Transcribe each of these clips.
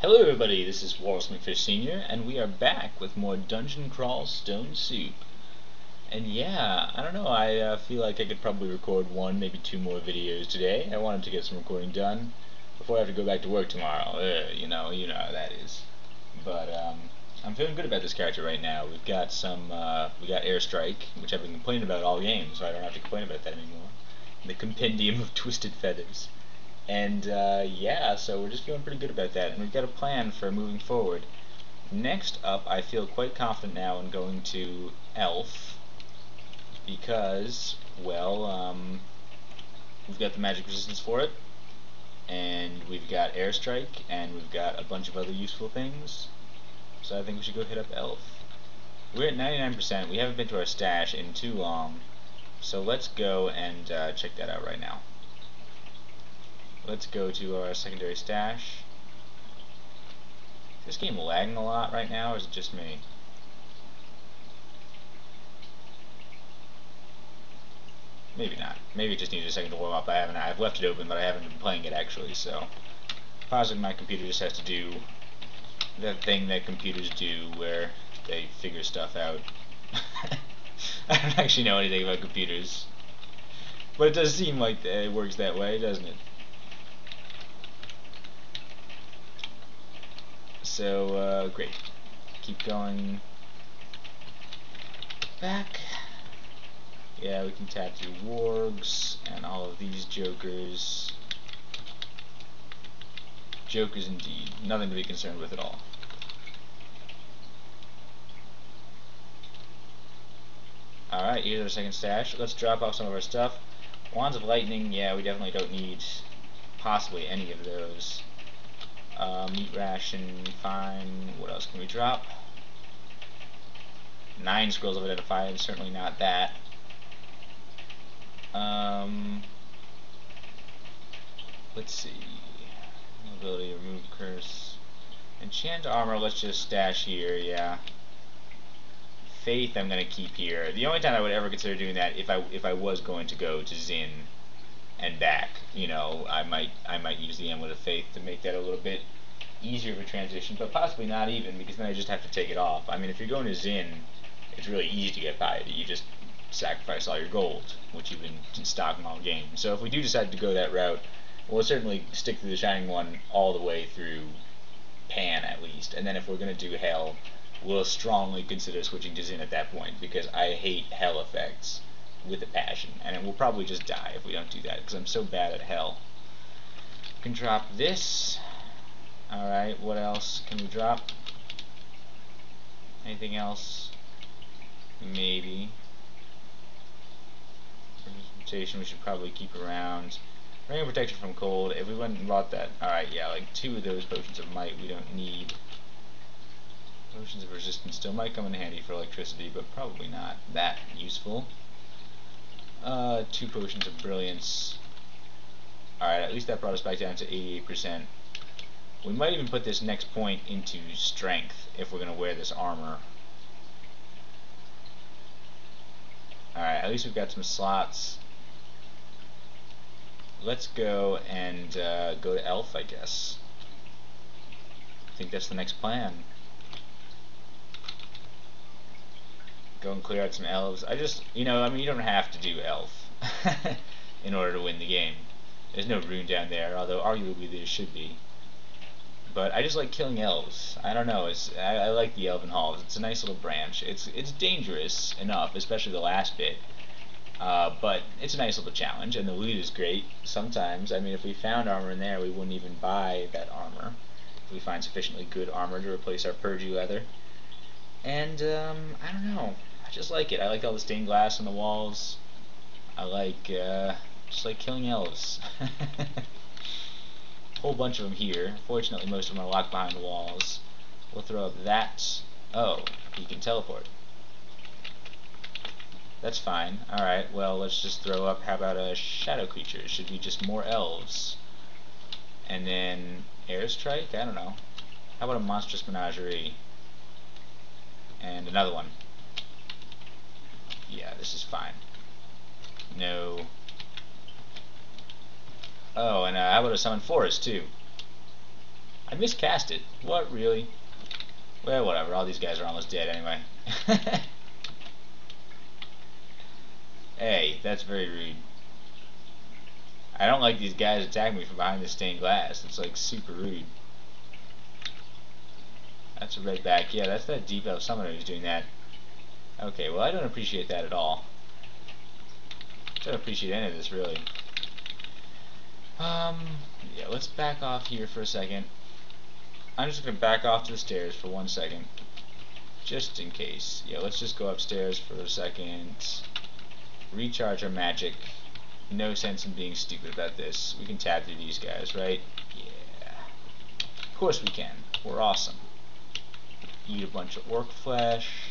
Hello everybody, this is Wallace McFish Sr. and we are back with more Dungeon Crawl Stone Soup. And yeah, I don't know, I feel like I could probably record one, maybe two more videos today. I wanted to get some recording done before I have to go back to work tomorrow. You know how that is. But I'm feeling good about this character right now. We've got we got Airstrike, which I've been complaining about all game, so I don't have to complain about that anymore. The Compendium of Twisted Feathers. And yeah, so we're just feeling pretty good about that, and we've got a plan for moving forward. Next up, I feel quite confident now in going to Elf, because, well, we've got the magic resistance for it, and we've got Airstrike, and we've got a bunch of other useful things, so I think we should go hit up Elf. We're at 99%, we haven't been to our stash in too long, so let's go and check that out right now. Let's go to our secondary stash. Is this game lagging a lot right now, or is it just me? Maybe not. Maybe it just needs a second to warm up. I've left it open, but I haven't been playing it actually, so possibly my computer just has to do that thing that computers do where they figure stuff out. I don't actually know anything about computers, but it does seem like it works that way, doesn't it? So, great. Keep going back. Yeah, we can tattoo wargs and all of these jokers. Jokers indeed. Nothing to be concerned with at all. Alright, here's our second stash. Let's drop off some of our stuff. Wands of Lightning, yeah, we definitely don't need possibly any of those. Meat ration, fine. What else can we drop? 9 scrolls of identify, certainly not that. Let's see. Ability, remove curse. Enchant armor, let's just stash here, yeah. Faith I'm gonna keep here. The only time I would ever consider doing that if I was going to go to Zin and back, you know, I might use the Amulet of Faith to make that a little bit easier of a transition, but possibly not even, because then I just have to take it off. I mean, if you're going to Zin, it's really easy to get piety. You just sacrifice all your gold, which you've been stocking all game. So if we do decide to go that route, we'll certainly stick to the Shining One all the way through Pan at least, and then if we're going to do Hell, we'll strongly consider switching to Zin at that point, because I hate Hell effects with a passion, and it will probably just die if we don't do that, because I'm so bad at Hell. We can drop this. Alright, what else can we drop? Anything else? Maybe. Representation we should probably keep around. Ring of Protection from Cold, if we went and bought that, alright, yeah, like 2 of those Potions of Might we don't need. Potions of Resistance still might come in handy for electricity, but probably not that useful. 2 Potions of Brilliance. Alright, at least that brought us back down to 88%. We might even put this next point into Strength if we're going to wear this armor. Alright, at least we've got some slots. Let's go and go to Elf, I guess. I think that's the next plan. Go and clear out some elves. I just, you know, I mean, you don't have to do Elf in order to win the game. There's no rune down there, although arguably there should be. But I just like killing elves. I don't know. I like the Elven Halls. It's a nice little branch. It's dangerous enough, especially the last bit. But it's a nice little challenge, and the loot is great. Sometimes, I mean, if we found armor in there, we wouldn't even buy that armor. If we find sufficiently good armor to replace our purgy leather. And I don't know. I just like it. I like all the stained glass on the walls. I like just like killing elves. Whole bunch of them here. Fortunately, most of them are locked behind the walls. We'll throw up that. Oh, he can teleport. That's fine. Alright, well, let's just throw up, how about a shadow creature? It should be just more elves. And then Airstrike? I don't know. How about a monstrous menagerie? And another one. Yeah, this is fine. No. Oh, and how about a summon forest too? I miscast it. What, really? Well, whatever. All these guys are almost dead anyway. Hey, that's very rude. I don't like these guys attacking me from behind the stained glass. It's like super rude. That's a red back. Yeah, that's that deep elf summoner who's doing that. Okay, well I don't appreciate that at all. I don't appreciate any of this really. Yeah, let's back off here for a second. I'm just gonna back off to the stairs for 1 second. Just in case. Yeah, let's just go upstairs for a second. Recharge our magic. No sense in being stupid about this. We can tap through these guys, right? Yeah. Of course we can. We're awesome. Eat a bunch of orc flesh.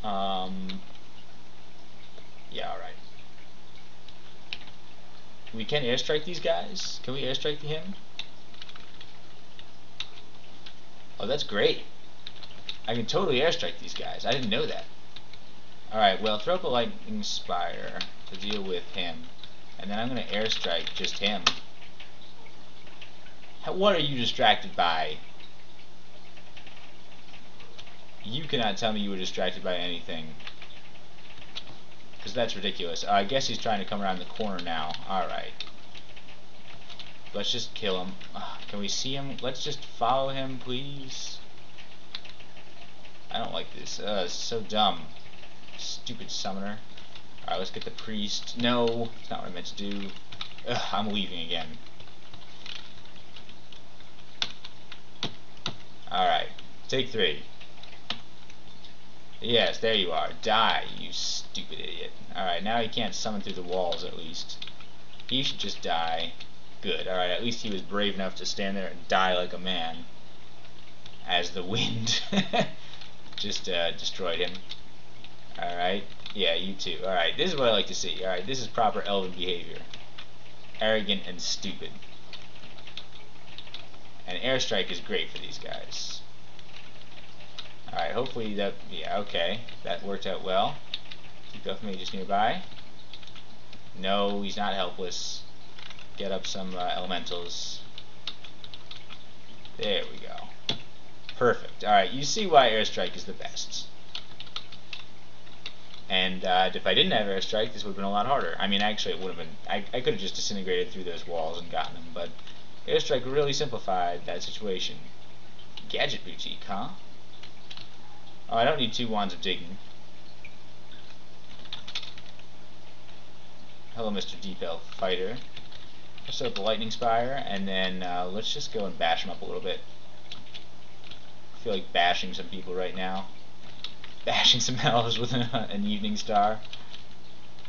Yeah, alright. We can airstrike these guys? Can we airstrike him? Oh, that's great. I can totally airstrike these guys. I didn't know that. Alright, well, throw up a lightning spire to deal with him. And then I'm going to airstrike just him. What are you distracted by? You cannot tell me you were distracted by anything. Because that's ridiculous. I guess he's trying to come around the corner now. Alright. Let's just kill him. Can we see him? Let's just follow him, please. I don't like this. It's so dumb. Stupid summoner. Alright, let's get the priest. No, it's not what I meant to do. Ugh, I'm leaving again. Alright, take 3. Yes, there you are. Die, you stupid idiot. Alright, now he can't summon through the walls at least. He should just die. Good, alright, at least he was brave enough to stand there and die like a man. As the wind just destroyed him. Alright, yeah, you too. Alright, this is what I like to see. Alright, this is proper elven behavior. Arrogant and stupid. And airstrike is great for these guys. Alright, hopefully that, yeah, okay. That worked out well. Keep Guff Mages nearby. No, he's not helpless. Get up some elementals. There we go. Perfect. Alright, you see why airstrike is the best. And if I didn't have airstrike, this would have been a lot harder. I mean, actually, it would have been. I could have just disintegrated through those walls and gotten them, but airstrike really simplified that situation. Gadget boutique, huh? Oh, I don't need 2 wands of digging. Hello, Mr. Deep Elf Fighter. Let's set up the lightning spire, and then let's just go and bash him up a little bit. I feel like bashing some people right now. Bashing some elves with an evening star.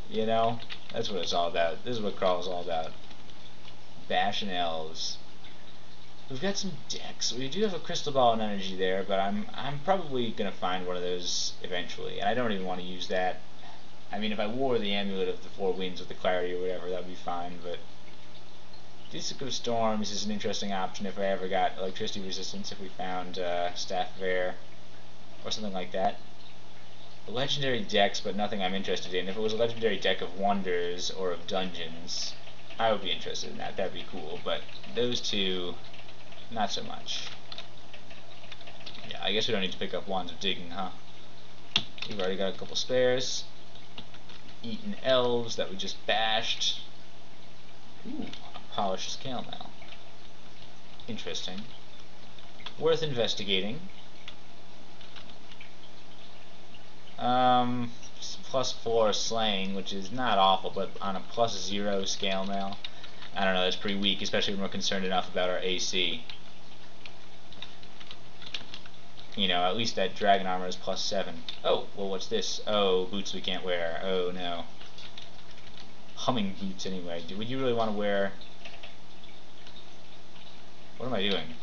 You know, that's what it's all about. This is what Kraaaaw's all about. Bashing elves. We've got some decks. We do have a crystal ball and energy there, but I'm probably gonna find one of those eventually, and I don't even want to use that. I mean, if I wore the amulet of the 4 winds with the clarity or whatever, that would be fine. But TeSu Storms is an interesting option if I ever got electricity resistance. If we found Staff of Air or something like that. Legendary decks, but nothing I'm interested in. If it was a legendary deck of wonders or of dungeons, I would be interested in that. That'd be cool. But those two, not so much. Yeah, I guess we don't need to pick up wands of digging, huh? We've already got a couple spares. Eaten elves that we just bashed. Ooh, a polished scale now. Interesting. Worth investigating. +4 slaying, which is not awful, but on a +0 scale mail, I don't know, that's pretty weak, especially when we're concerned enough about our AC. You know, at least that dragon armor is +7. Oh, well, what's this? Oh, boots we can't wear. Oh, no. Humming boots, anyway. Would you really want to wear... What am I doing?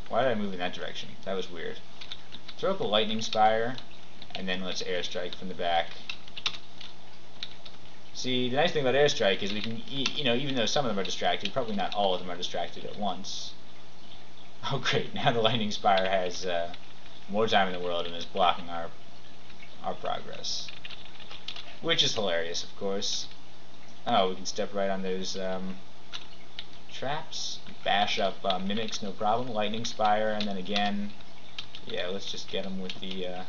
Why did I move in that direction? That was weird. Throw up a lightning spire, and then let's airstrike from the back. See, the nice thing about airstrike is we can, you know, even though some of them are distracted, probably not all of them are distracted at once. Oh, great! Now the lightning spire has more time in the world and is blocking our progress, which is hilarious, of course. Oh, we can step right on those traps, bash up mimics, no problem. Lightning Spire, and then again, yeah, let's just get him with the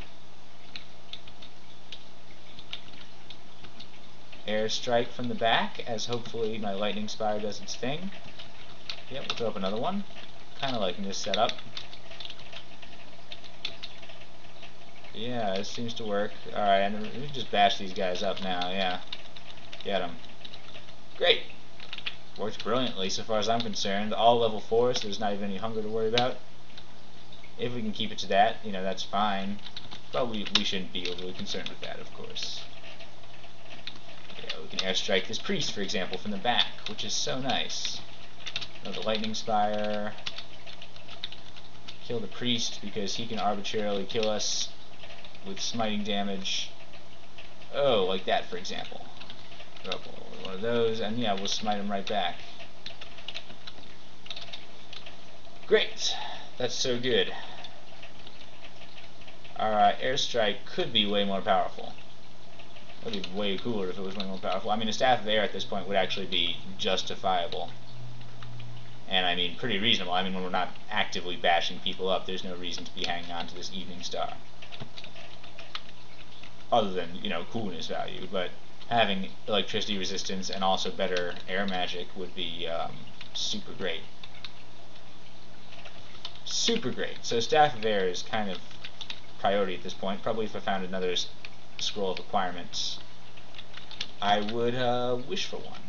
air strike from the back, as hopefully my Lightning Spire does its thing. Yep, we'll throw up another one. Kind of liking this setup. Yeah, it seems to work. Alright, and we can just bash these guys up now, yeah. Get them. Great! Works brilliantly so far as I'm concerned. All level 4, so there's not even any hunger to worry about. If we can keep it to that, you know, that's fine. But we shouldn't be overly concerned with that, of course. Yeah, we can airstrike this priest, for example, from the back, which is so nice. The Lightning Spire. Kill the priest because he can arbitrarily kill us with smiting damage. Oh, like that, for example. Throw up one of those, and yeah, we'll smite him right back. Great! That's so good. Alright, airstrike could be way more powerful. It would be way cooler if it was way more powerful. I mean, a Staff of Air at this point would actually be justifiable. And I mean, pretty reasonable. I mean, when we're not actively bashing people up, there's no reason to be hanging on to this Evening Star. Other than, you know, coolness value. But having electricity resistance and also better air magic would be super great. Super great. So Staff of Air is kind of priority at this point. Probably if I found another scroll of requirements, I would wish for one.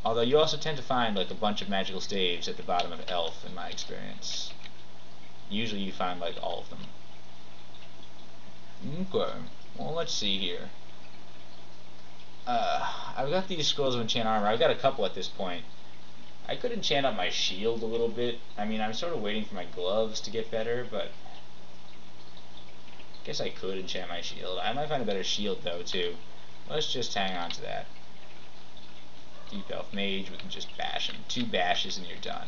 Although you also tend to find like a bunch of magical staves at the bottom of Elf, in my experience. Usually you find like all of them. Okay, well let's see here. I've got these scrolls of enchant armor. I've got a couple at this point. I could enchant up my shield a little bit. I mean, I'm sort of waiting for my gloves to get better, but I guess I could enchant my shield. I might find a better shield though too. Let's just hang on to that. Deep Elf Mage, we can just bash him. 2 bashes and you're done.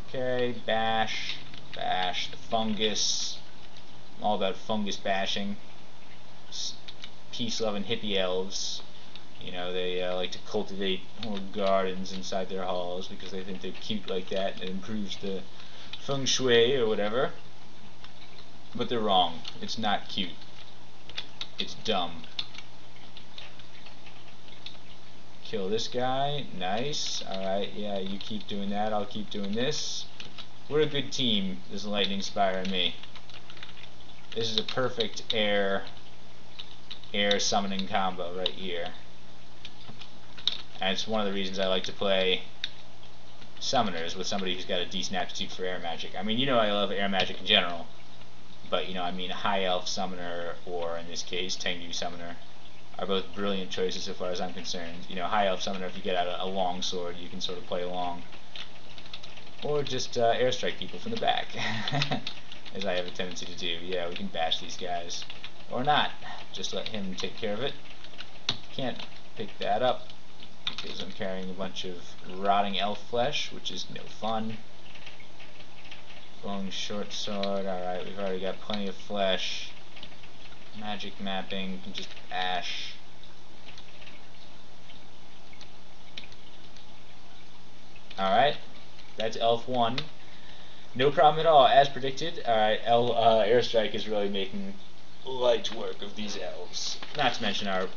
Okay, bash, bash, the fungus. I'm all about fungus bashing. Peace-loving hippie elves. You know, they like to cultivate whole gardens inside their halls because they think they're cute like that and it improves the feng shui or whatever. But they're wrong. It's not cute. It's dumb. Kill this guy. Nice. Alright, yeah, you keep doing that. I'll keep doing this. We're a good team, this Lightning Spire and me. This is a perfect air summoning combo right here. And it's one of the reasons I like to play summoners with somebody who's got a decent aptitude for air magic. I mean, you know I love air magic in general. But, you know, I mean, High Elf Summoner, or in this case, TeSu Summoner, are both brilliant choices so far as I'm concerned. You know, High Elf Summoner, if you get out a long sword, you can sort of play along. Or just airstrike people from the back, as I have a tendency to do. Yeah, we can bash these guys. Or not. Just let him take care of it. Can't pick that up, because I'm carrying a bunch of rotting elf flesh, which is no fun. Long short sword, alright, we've already got plenty of flesh. Magic mapping, we can just bash. Alright, that's Elf 1. No problem at all, as predicted. Alright, Airstrike is really making light work of these elves. Not to mention our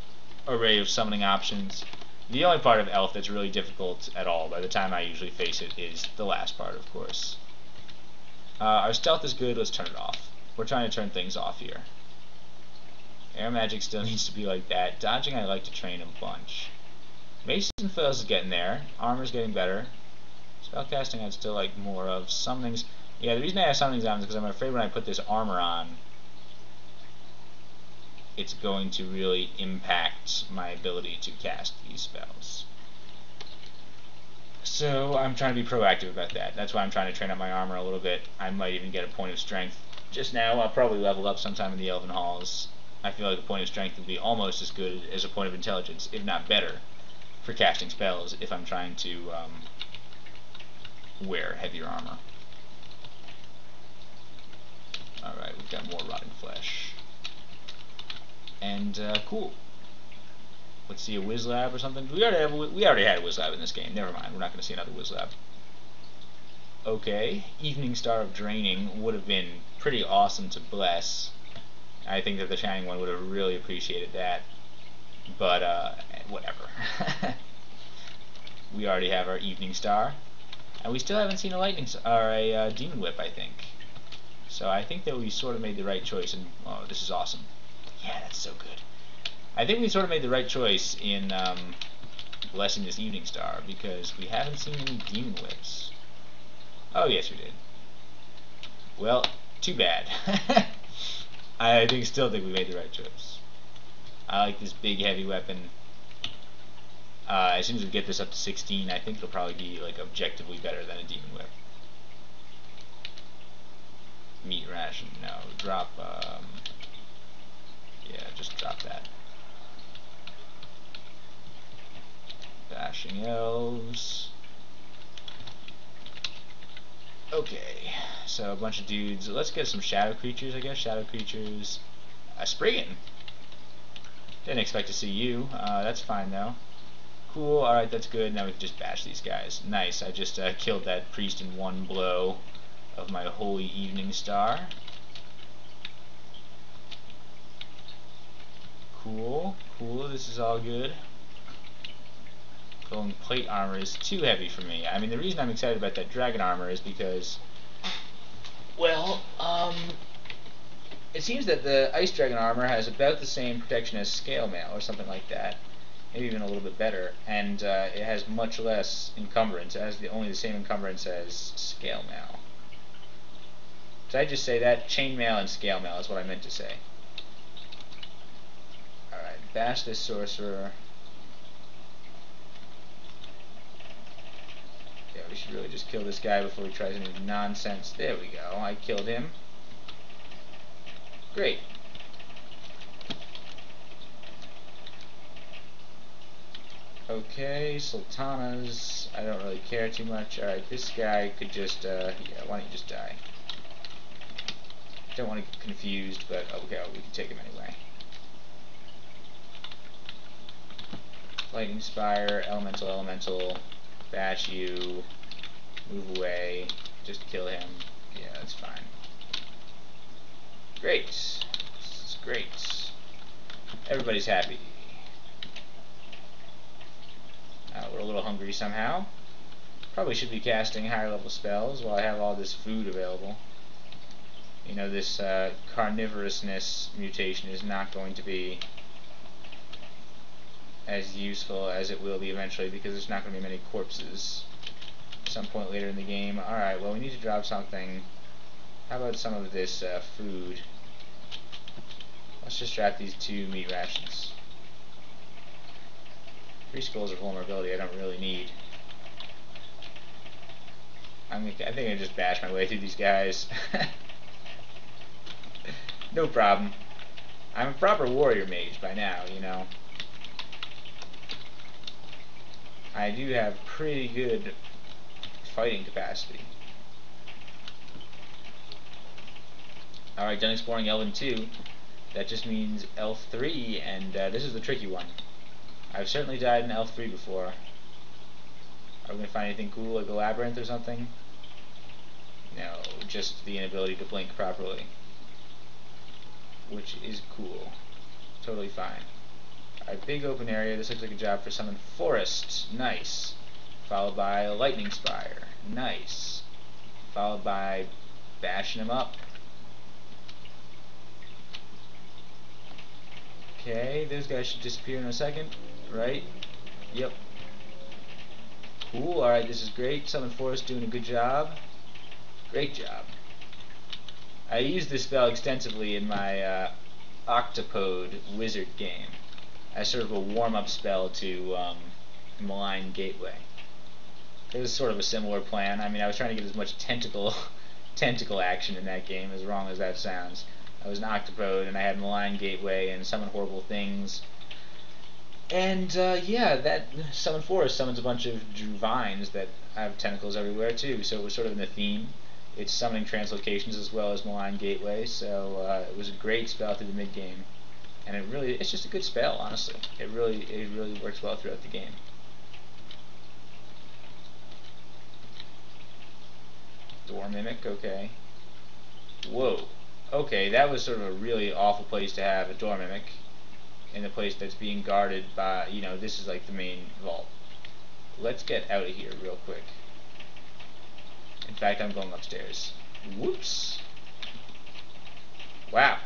array of summoning options. The only part of Elf that's really difficult at all, by the time I usually face it, is the last part, of course. Our stealth is good, let's turn it off. We're trying to turn things off here. Air magic still needs to be like that. Dodging I like to train a bunch. Mace and Fails is getting there. Armor's getting better. Spellcasting I'd still like more of. Summonings, yeah, the reason I have summonings on is because I'm afraid when I put this armor on, it's going to really impact my ability to cast these spells. So I'm trying to be proactive about that. That's why I'm trying to train up my armor a little bit. I might even get a point of strength. Just now, I'll probably level up sometime in the Elven Halls. I feel like a point of strength would be almost as good as a point of intelligence, if not better, for casting spells if I'm trying to wear heavier armor. Alright, we've got more rotting flesh. And, cool. Let's see a Wizlab or something. We already had a Wizlab in this game. Never mind. We're not going to see another Wizlab. Okay, Evening Star of Draining would have been pretty awesome to bless. I think that the Shining one would have really appreciated that. But whatever. We already have our Evening Star, and we still haven't seen a Lightning or a Demon Whip, I think. So I think that we sort of made the right choice. And oh, this is awesome. Yeah, that's so good. I think we sort of made the right choice in blessing this Evening Star, because we haven't seen any Demon Whips. Oh, yes, we did. Well, too bad. I still think we made the right choice. I like this big, heavy weapon. As soon as we get this up to 16, I think it'll probably be like objectively better than a Demon Whip. Meat ration, no. Drop, yeah, just drop that. Bashing elves. Okay, so a bunch of dudes. Let's get some shadow creatures, I guess. Shadow creatures. A Spriggan. Didn't expect to see you. That's fine though. Cool. Alright, that's good. Now we can just bash these guys. Nice. I just killed that priest in one blow of my Holy Evening Star. Cool. Cool. This is all good. Golden plate armor is too heavy for me. I mean, the reason I'm excited about that dragon armor is because, well, it seems that the ice dragon armor has about the same protection as scale mail or something like that, maybe even a little bit better, and it has much less encumbrance. It has only the same encumbrance as scale mail. Did I just say that? Chainmail and scale mail is what I meant to say. Alright, bash this sorcerer. Yeah, we should really just kill this guy before he tries any nonsense. There we go. I killed him. Great. Okay, sultanas. I don't really care too much. Alright, this guy could just, yeah, why don't you just die? Don't want to get confused, but okay, we can take him anyway. Lightning Spire, Elemental, bash you, move away, just kill him. Yeah, that's fine. Great. This is great. Everybody's happy. We're a little hungry somehow. Probably should be casting higher level spells while I have all this food available. You know, this carnivorousness mutation is not going to be as useful as it will be eventually, because there's not going to be many corpses at some point later in the game. Alright, well, we need to drop something. How about some of this food? Let's just drop these 2 meat rations. 3 skulls of vulnerability I don't really need. I think I just bash my way through these guys. No problem. I'm a proper warrior mage by now, you know. I do have pretty good fighting capacity. Alright, done exploring Elven 2. That just means Elf 3, and this is the tricky one. I've certainly died in Elf 3 before. Are we going to find anything cool, like a labyrinth or something? No, just the inability to blink properly. Which is cool. Totally fine. Alright, big open area. This looks like a job for Summon Forest. Nice. Followed by a Lightning Spire. Nice. Followed by bashing him up. Okay, those guys should disappear in a second. Right? Yep. Cool. Alright, this is great. Summon Forest doing a good job. Great job. I used this spell extensively in my Octopode wizard game as sort of a warm-up spell to Malign Gateway. It was sort of a similar plan. I mean, I was trying to get as much tentacle action in that game, as wrong as that sounds. I was an Octopode, and I had Malign Gateway and Summon Horrible Things. And, yeah, that Summon Forest summons a bunch of vines that have tentacles everywhere, too, so it was sort of in the theme. It's summoning translocations as well as Malign Gateway, so it was a great spell through the mid-game. And it's just a good spell, honestly. It really works well throughout the game. Door Mimic, okay. Whoa. Okay, that was sort of a really awful place to have a Door Mimic. In a place that's being guarded by, this is like the main vault. Let's get out of here real quick. In fact, I'm going upstairs. Whoops. Wow.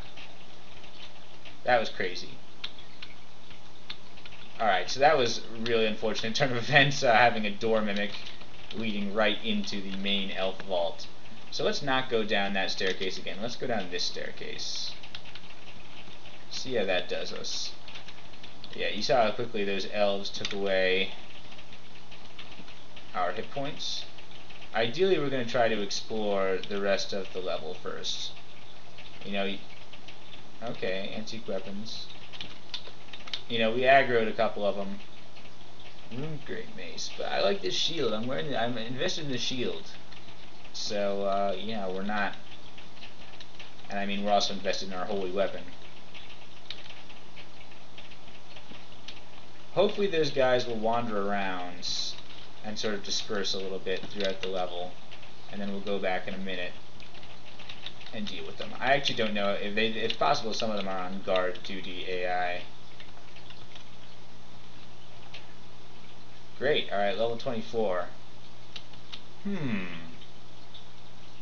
That was crazy. Alright, so that was really unfortunate turn of events, having a door mimic leading right into the main elf vault. So let's not go down that staircase again. Let's go down this staircase. See how that does us. Yeah, you saw how quickly those elves took away our hit points. Ideally, we're going to try to explore the rest of the level first. Okay, antique weapons. We aggroed a couple of them. Great mace, but I like this shield. I'm invested in the shield. So, yeah, we're not. And I mean, we're also invested in our holy weapon. Hopefully those guys will wander around and sort of disperse a little bit throughout the level, and then we'll go back in a minute and deal with them. I actually don't know if it's possible some of them are on guard duty AI. Great, alright, level 24.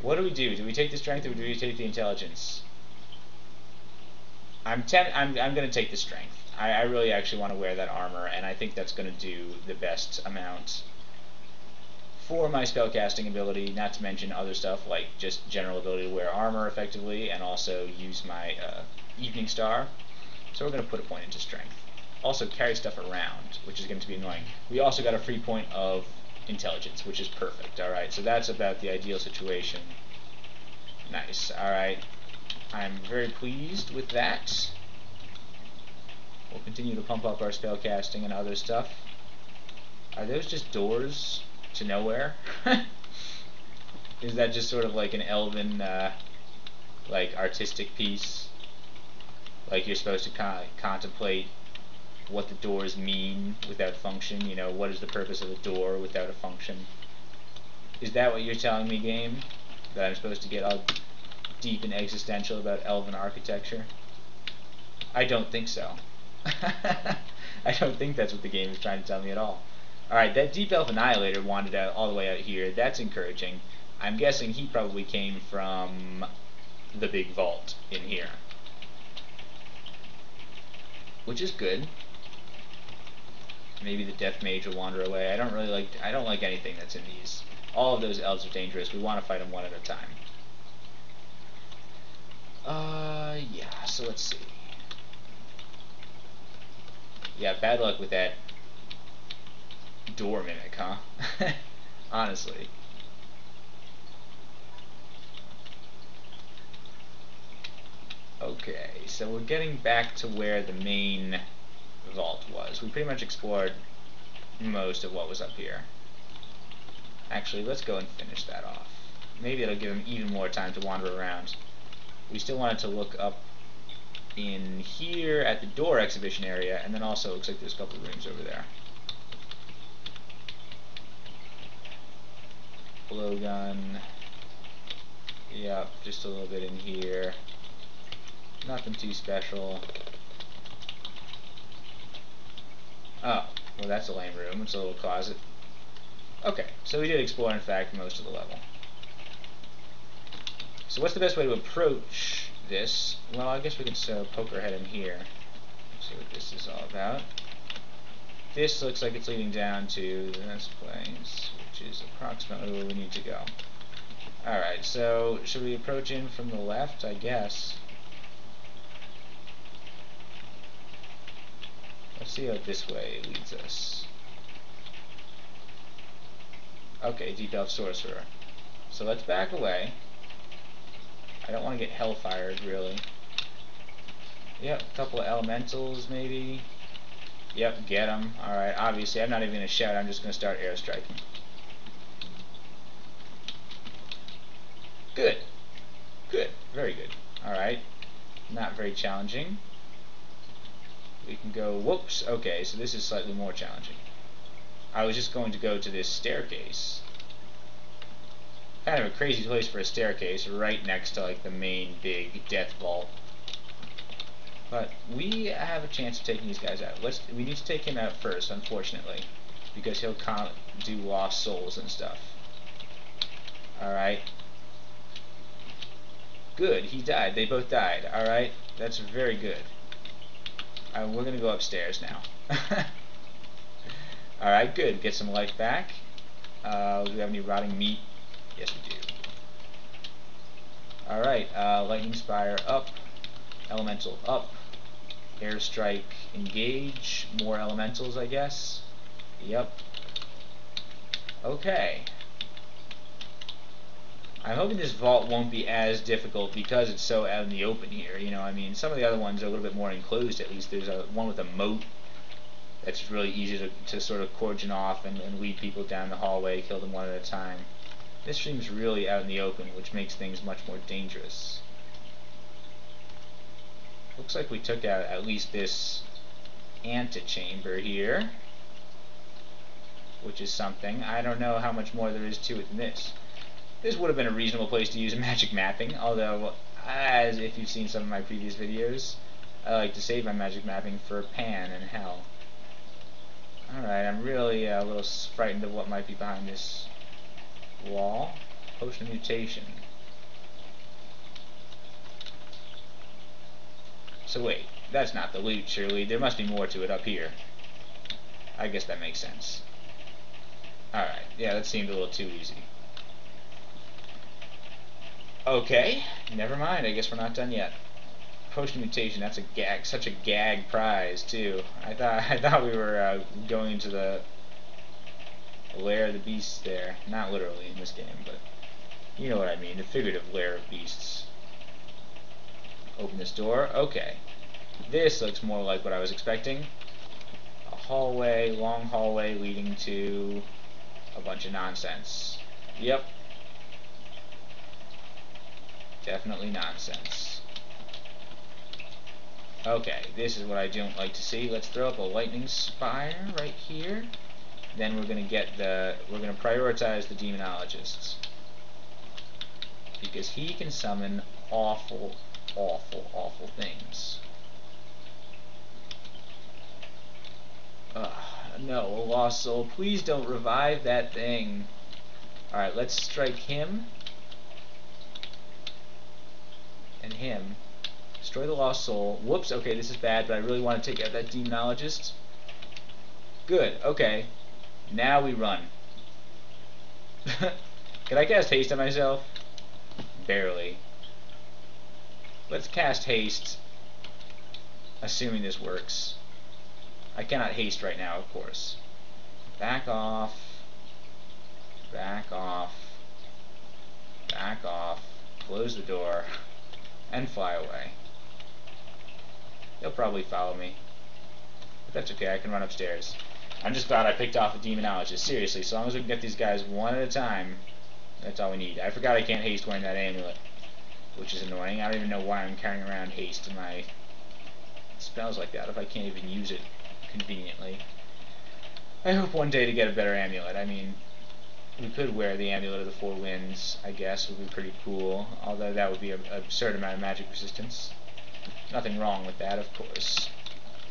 What do we do? Do we take the strength or do we take the intelligence? I'm gonna take the strength. I really actually want to wear that armor, and I think that's gonna do the best amount for my spellcasting ability, not to mention other stuff like just general ability to wear armor effectively and also use my evening star. So we're going to put a point into strength. Also carry stuff around, which is going to be annoying. We also got a free point of intelligence, which is perfect. Alright, so that's about the ideal situation. Nice. Alright, I'm very pleased with that. We'll continue to pump up our spellcasting and other stuff. Are those just doors to nowhere? Is that just sort of like an elven, like artistic piece? Like you're supposed to contemplate what the doors mean without function. What is the purpose of a door without a function? Is that what you're telling me, game? That I'm supposed to get all deep and existential about elven architecture? I don't think so. I don't think that's what the game is trying to tell me at all. Alright, that Deep Elf Annihilator wandered out all the way out here. That's encouraging. I'm guessing he probably came from the big vault in here. Which is good. Maybe the Death Mage will wander away. I don't like anything that's in these. All of those elves are dangerous. We want to fight them one at a time. Yeah, so let's see. Yeah, bad luck with that door mimic, huh? Honestly. Okay, so we're getting back to where the main vault was. We pretty much explored most of what was up here. Actually, let's go and finish that off. Maybe it'll give him even more time to wander around. We still wanted to look up in here at the door exhibition area, and then also it looks like there's a couple of rooms over there. Blowgun. Yep, just a little bit in here. Nothing too special. Oh, well that's a lame room. It's a little closet. Okay, so we did explore, in fact, most of the level. So what's the best way to approach this? Well, I guess we can poke our head in here. See what this is all about. This looks like it's leading down to this place, which is approximately where we need to go. Alright, so should we approach in from the left? I guess. Let's see how this way leads us. Okay, Deep Elf Sorcerer. So let's back away. I don't want to get hellfired, really. Yep, a couple of elementals, maybe. Yep, get them. Alright, obviously, I'm not even going to shout, I'm just going to start airstriking. Good. Good. Very good. Alright. Not very challenging. We can go, whoops, okay, so this is slightly more challenging. I was just going to go to this staircase. Kind of a crazy place for a staircase, right next to like the main big death vault. But we have a chance of taking these guys out. We need to take him out first, unfortunately, because he'll do lost souls and stuff. Alright. Good, he died. They both died. Alright, that's very good. We're going to go upstairs now. Alright, good. Get some life back. Do we have any rotting meat? Yes, we do. Alright, lightning spire up. Elemental up. Airstrike engage. More elementals, I guess. Yep. Okay. I'm hoping this vault won't be as difficult because it's so out in the open here. You know, I mean, some of the other ones are a little bit more enclosed. At least there's one with a moat that's really easy to sort of cordon off and lead people down the hallway, kill them one at a time. This seems really out in the open, which makes things much more dangerous. Looks like we took out at least this antechamber here, which is something. I don't know how much more there is to it than this. This would have been a reasonable place to use a magic mapping, although, as if you've seen some of my previous videos, I like to save my magic mapping for Pan and Hell. Alright, I'm really a little frightened of what might be behind this wall. Potion of mutation. So wait, that's not the loot, surely. There must be more to it up here. I guess that makes sense. Alright, yeah, that seemed a little too easy. Okay, never mind. I guess we're not done yet. Potion mutation. That's a gag. Such a gag prize too. I thought we were going into the lair of the beasts there. Not literally in this game, but you know what I mean. The figurative lair of beasts. Open this door. Okay. This looks more like what I was expecting. A hallway, long hallway leading to a bunch of nonsense. Yep. Definitely nonsense. Okay, this is what I don't like to see. Let's throw up a lightning spire right here. Then we're gonna prioritize the demonologists. Because he can summon awful, awful, awful things. No, a lost soul. Please don't revive that thing. Alright, let's strike him. And him. Destroy the lost soul. Whoops, okay, this is bad, but I really want to take out that demonologist. Good, okay. Now we run. Can I cast haste on myself? Barely. Let's cast haste, assuming this works. I cannot haste right now, of course. Back off. Back off. Back off. Close the door. And fly away. They'll probably follow me. But that's okay, I can run upstairs. I'm just glad I picked off a demonologist. Seriously, so long as we can get these guys one at a time, that's all we need. I forgot I can't haste wearing that amulet, which is annoying. I don't even know why I'm carrying around haste in my spells like that if I can't even use it conveniently. I hope one day to get a better amulet. I mean, we could wear the Amulet of the Four Winds, I guess, would be pretty cool, although that would be an absurd amount of magic resistance. Nothing wrong with that, of course.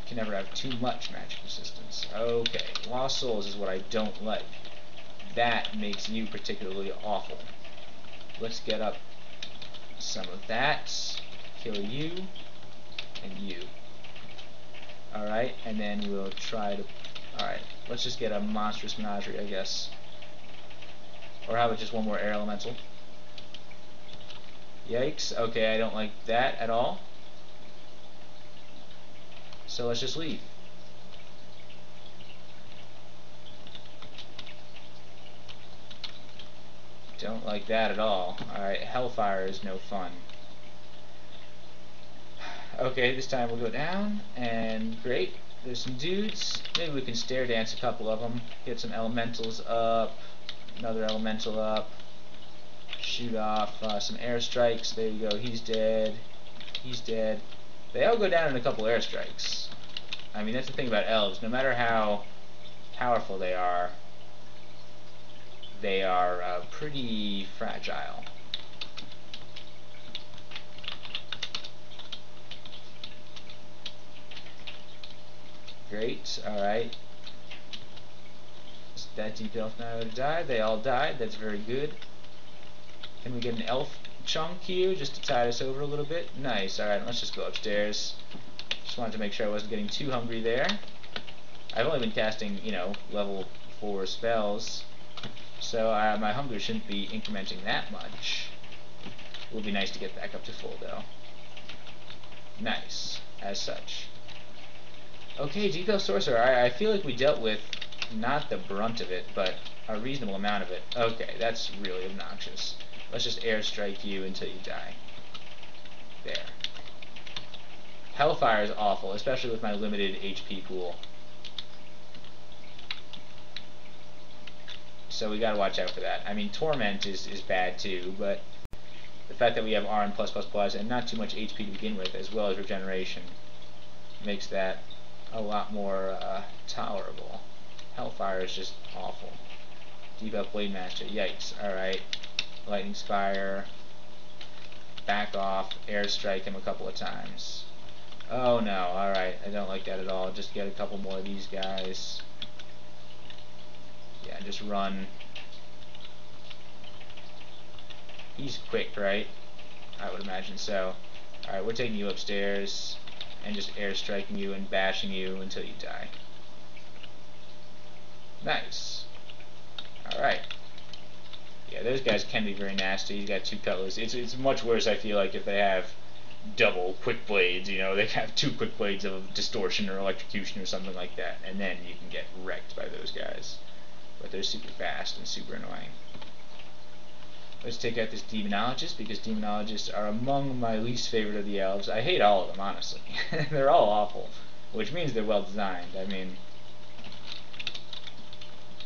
You can never have too much magic resistance. Okay, Lost Souls is what I don't like. That makes you particularly awful. Let's get up some of that, kill you, and you. Alright, and then we'll try to... Alright, let's just get a monstrous menagerie, I guess. Or how about just one more air elemental? Yikes, okay, I don't like that at all. So let's just leave. Don't like that at all. Alright, Hellfire is no fun. Okay, this time we'll go down, and great. There's some dudes. Maybe we can stair dance a couple of them. Get some elementals up. Another elemental up. Shoot off some airstrikes. There you go. He's dead. He's dead. They all go down in a couple airstrikes. I mean, that's the thing about elves. No matter how powerful they are pretty fragile. Great, alright. That deep elf now died. They all died. That's very good. Can we get an elf chunk here just to tide us over a little bit? Nice. Alright, let's just go upstairs. Just wanted to make sure I wasn't getting too hungry there. I've only been casting, you know, level 4 spells, so my hunger shouldn't be incrementing that much. It would be nice to get back up to full, though. Nice, as such. Okay, Deep Elf Sorcerer. I feel like we dealt with not the brunt of it, but a reasonable amount of it. Okay, that's really obnoxious. Let's just airstrike you until you die. There. Hellfire is awful, especially with my limited HP pool. So we gotta watch out for that. I mean, Torment is bad too, but the fact that we have RN+++ and not too much HP to begin with, as well as regeneration, makes that a lot more tolerable. Hellfire is just awful. Deep Elf Blade Master, yikes. Alright. Lightning Spire. Back off. Airstrike him a couple of times. Oh no, alright. I don't like that at all. Just get a couple more of these guys. Yeah, just run. He's quick, right? I would imagine so. Alright, we're taking you upstairs and just airstriking you and bashing you until you die. Nice. Alright. Yeah, those guys can be very nasty. He's got 2 cutlass. It's much worse, I feel like, if they have double quick blades, you know, they have 2 quick blades of distortion or electrocution or something like that, and then you can get wrecked by those guys. But they're super fast and super annoying. Let's take out this Demonologist, because Demonologists are among my least favorite of the elves. I hate all of them, honestly. They're all awful, which means they're well designed. I mean,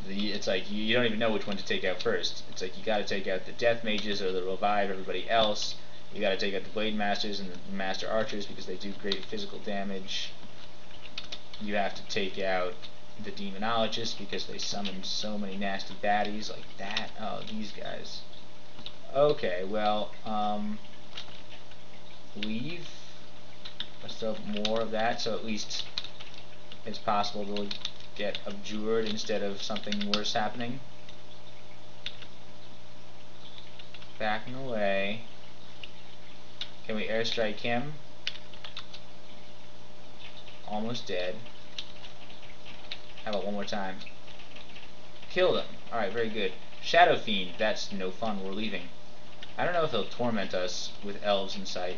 it's like you don't even know which one to take out first. It's like you got to take out the Death Mages or the revive everybody else. You got to take out the Blade Masters and the Master Archers because they do great physical damage. You have to take out the Demonologists because they summon so many nasty baddies like that. Oh, these guys. Okay, well, leave. Let's throw more of that so at least it's possible to get abjured instead of something worse happening. Backing away. Can we airstrike him? Almost dead. How about one more time? Killed him. Alright, very good. Shadow Fiend, that's no fun, we're leaving. I don't know if he'll torment us with elves in sight.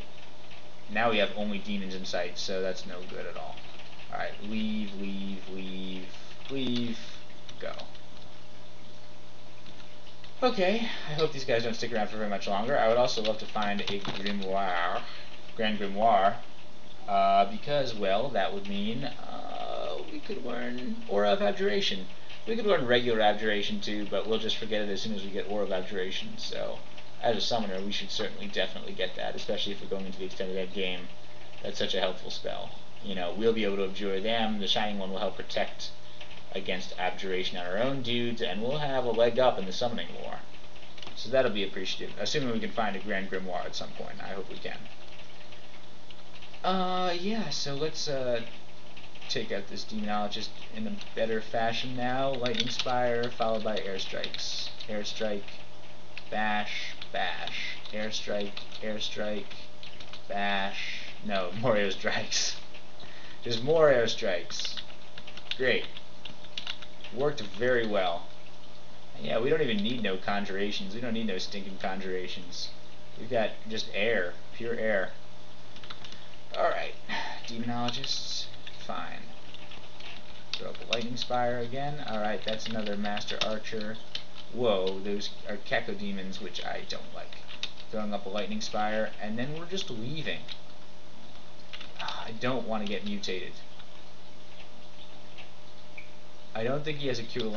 Now we have only demons in sight, so that's no good at all. Alright, leave, leave, leave, leave, go. Okay, I hope these guys don't stick around for very much longer. I would also love to find a grimoire, Grand Grimoire, because, well, that would mean we could learn Aura of Abjuration. We could learn regular Abjuration too, but we'll just forget it as soon as we get Aura of Abjuration, so as a summoner we should definitely get that, especially if we're going into the extended end game. That's such a helpful spell. You know, we'll be able to abjure them, the Shining One will help protect against abjuration on our own dudes, and we'll have a leg up in the summoning war. So that'll be appreciative, assuming we can find a Grand Grimoire at some point. I hope we can. Yeah, so let's take out this Demonologist in a better fashion now. Lightning Spire, followed by airstrikes. Airstrike, bash, bash. Airstrike, airstrike, bash. No, more airstrikes. Just more airstrikes. Great. Worked very well. And yeah, we don't even need no conjurations. We don't need no stinking conjurations. We've got just air, pure air. Alright, Demonologists, fine. Throw up a Lightning Spire again. Alright, that's another Master Archer. Whoa, those are Cacodemons, which I don't like. Throwing up a Lightning Spire, and then we're just leaving. I don't want to get mutated. I don't think he has a pure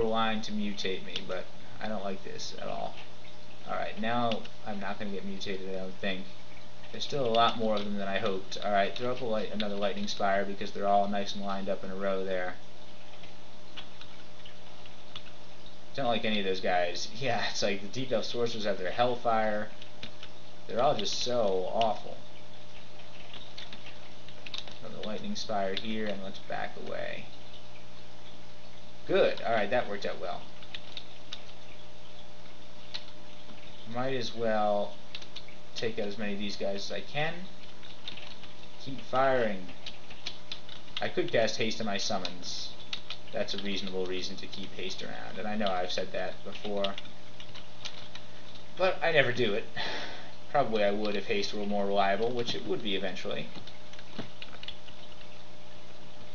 line to mutate me, but I don't like this at all. Alright, now I'm not going to get mutated, I don't think. There's still a lot more of them than I hoped. Alright, throw up another lightning spire because they're all nice and lined up in a row there. Don't like any of those guys. Yeah, it's like the Deep Elf Sorcerers have their Hellfire. They're all just so awful. Another lightning spire here, and let's back away. Good. Alright, that worked out well. Might as well take out as many of these guys as I can. Keep firing. I could cast haste on my summons. That's a reasonable reason to keep haste around, and I know I've said that before, but I never do it. Probably I would if haste were more reliable, which it would be eventually.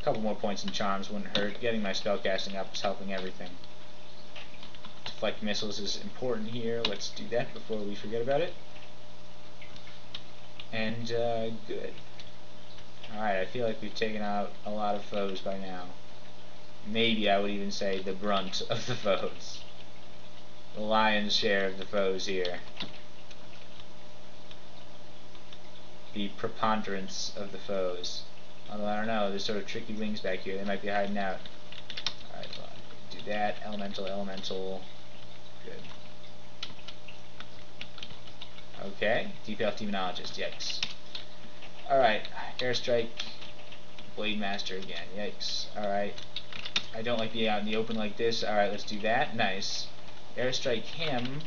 A couple more points in charms wouldn't hurt. Getting my spellcasting up is helping everything. Deflect missiles is important here. Let's do that before we forget about it. And good. Alright, I feel like we've taken out a lot of foes by now. Maybe I would even say the brunt of the foes. The lion's share of the foes here. The preponderance of the foes. Although I don't know, there's sort of tricky wings back here. They might be hiding out. Alright, well, do that. Elemental, elemental. Good. Okay, Deep Elf Demonologist, yikes. Alright, Airstrike, Blade Master again, yikes. Alright, I don't like being out in the open like this. Alright, let's do that, nice. Airstrike him,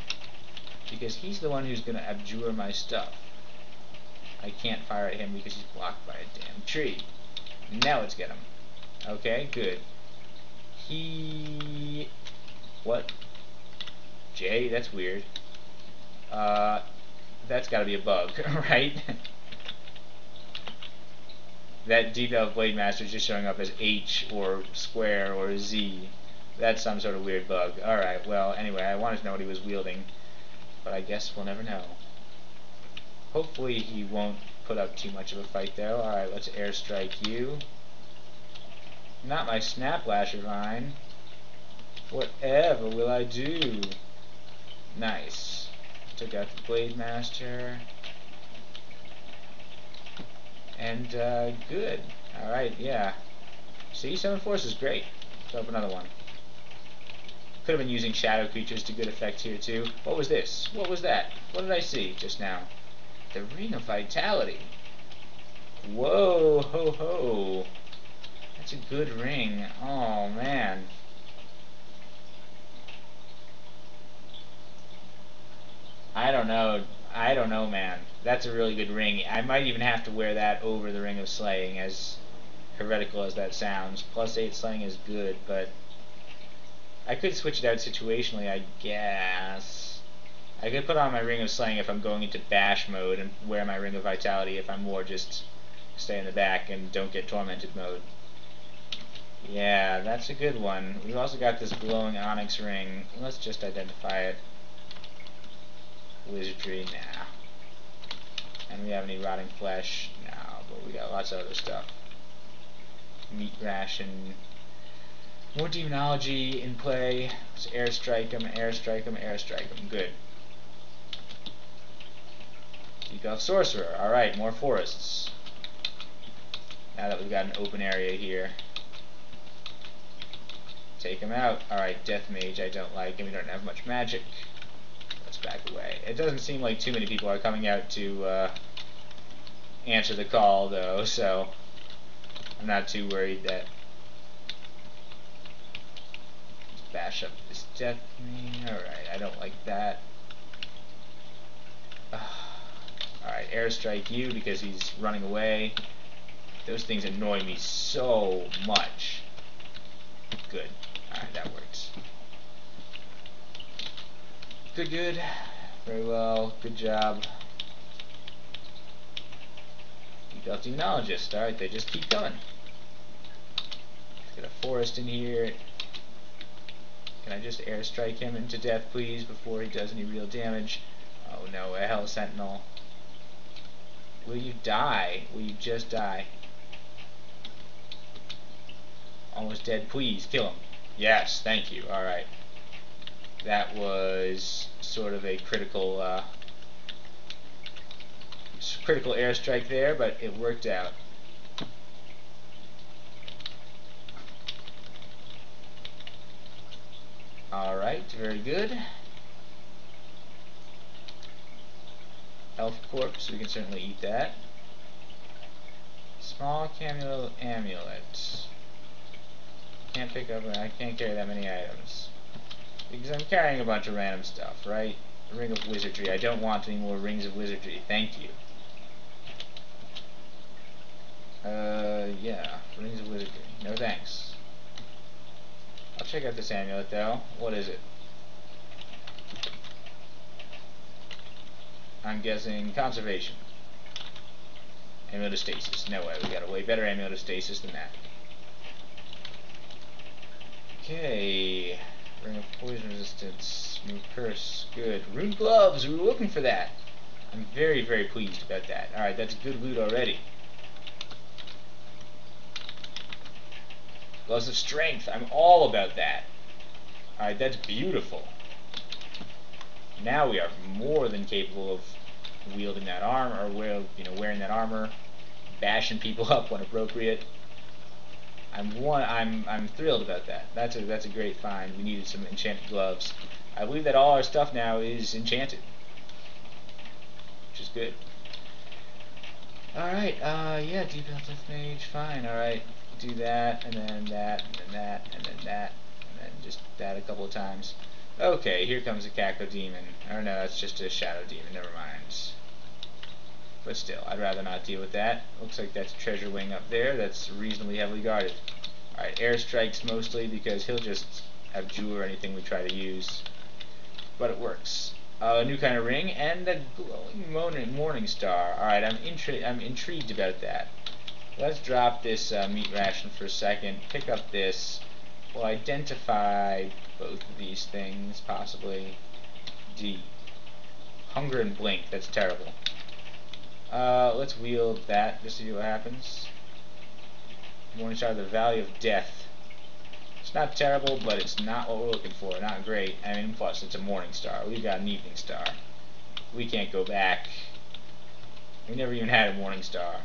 because he's the one who's going to abjure my stuff. I can't fire at him because he's blocked by a damn tree. Now let's get him. Okay, good. What? J? That's weird. That's gotta be a bug, right? That Deep Elf Blade Master is just showing up as H or square or Z. That's some sort of weird bug. Alright, well, anyway, I wanted to know what he was wielding, but I guess we'll never know. Hopefully he won't put up too much of a fight, though. Alright, let's airstrike you. Not my Snap Lasher Vine. Whatever will I do? Nice. Took out the Blade Master. And, good. Alright, yeah. See, Summon Force is great. Throw up another one. Could have been using shadow creatures to good effect here, too. What was this? What was that? What did I see just now? The Ring of Vitality. Whoa, ho, ho. That's a good ring. Oh, man. I don't know, man. That's a really good ring. I might even have to wear that over the Ring of Slaying, as heretical as that sounds. +8 Slaying is good, but I could switch it out situationally, I guess. I could put on my Ring of Slaying if I'm going into bash mode, and wear my Ring of Vitality if I'm more just stay in the back and don't get tormented mode. Yeah, that's a good one. We've also got this glowing onyx ring. Let's just identify it. Wizardry, nah. And we have any rotting flesh? No, but we got lots of other stuff. Meat ration. More demonology in play. Let's airstrike him, airstrike him, airstrike him. Good. Deep Elf Sorcerer. Alright, more forests. Now that we've got an open area here. Take him out. Alright, Death Mage I don't like, and we don't have much magic. Let's back away. It doesn't seem like too many people are coming out to answer the call, though, so I'm not too worried that. Let's bash up this Death Mage. Alright, I don't like that. Alright, airstrike you because he's running away. Those things annoy me so much. Good. Alright, that works. Good, good. Very well. Good job. Deep Elf Demonologist. Alright, they just keep coming. Got a forest in here. Can I just airstrike him into death, please, before he does any real damage? Oh no, a Hell Sentinel. Will you die? Will you just die? Almost dead. Please, kill him. Yes, thank you. Alright. That was sort of a critical almost critical airstrike there, but it worked out. Alright, very good. Elf corpse, we can certainly eat that. Small cameo amulet. Can't pick up, I can't carry that many items. Because I'm carrying a bunch of random stuff, right? Ring of Wizardry. I don't want any more Rings of Wizardry. Thank you. Yeah. Rings of Wizardry. No thanks. I'll check out this amulet, though. What is it? I'm guessing Conservation. Amulet of Stasis. No way. We got a way better Amulet of Stasis than that. Okay. Ring of Poison Resistance. New Curse. Good. Rune Gloves. We were looking for that. I'm very, very pleased about that. Alright, that's good loot already. Gloves of Strength. I'm all about that. Alright, that's beautiful. Now we are more than capable of wielding that armor, or wearing that armor, bashing people up when appropriate. I'm thrilled about that. That's a great find. We needed some enchanted gloves. I believe that all our stuff now is enchanted, which is good. Alright, yeah, Deep Death Mage, fine, alright. Do that, and then that, and then that, and then that, and then just that a couple of times. Okay, here comes a Cacto Demon. Or no, that's just a Shadow Demon, never mind. But still, I'd rather not deal with that. Looks like that's a treasure wing up there that's reasonably heavily guarded. Alright, airstrikes mostly because he'll just abjure anything we try to use. But it works. A new kind of ring and a glowing morning star. Alright, I'm intrigued about that. Let's drop this meat ration for a second. Pick up this. We'll identify both of these things, possibly. D. Hunger and Blink. That's terrible. Let's wield that just to see what happens. Morning Star, the Valley of Death. It's not terrible, but it's not what we're looking for. Not great. I mean, plus it's a Morning Star. We've got an Evening Star. We can't go back. We never even had a Morning Star.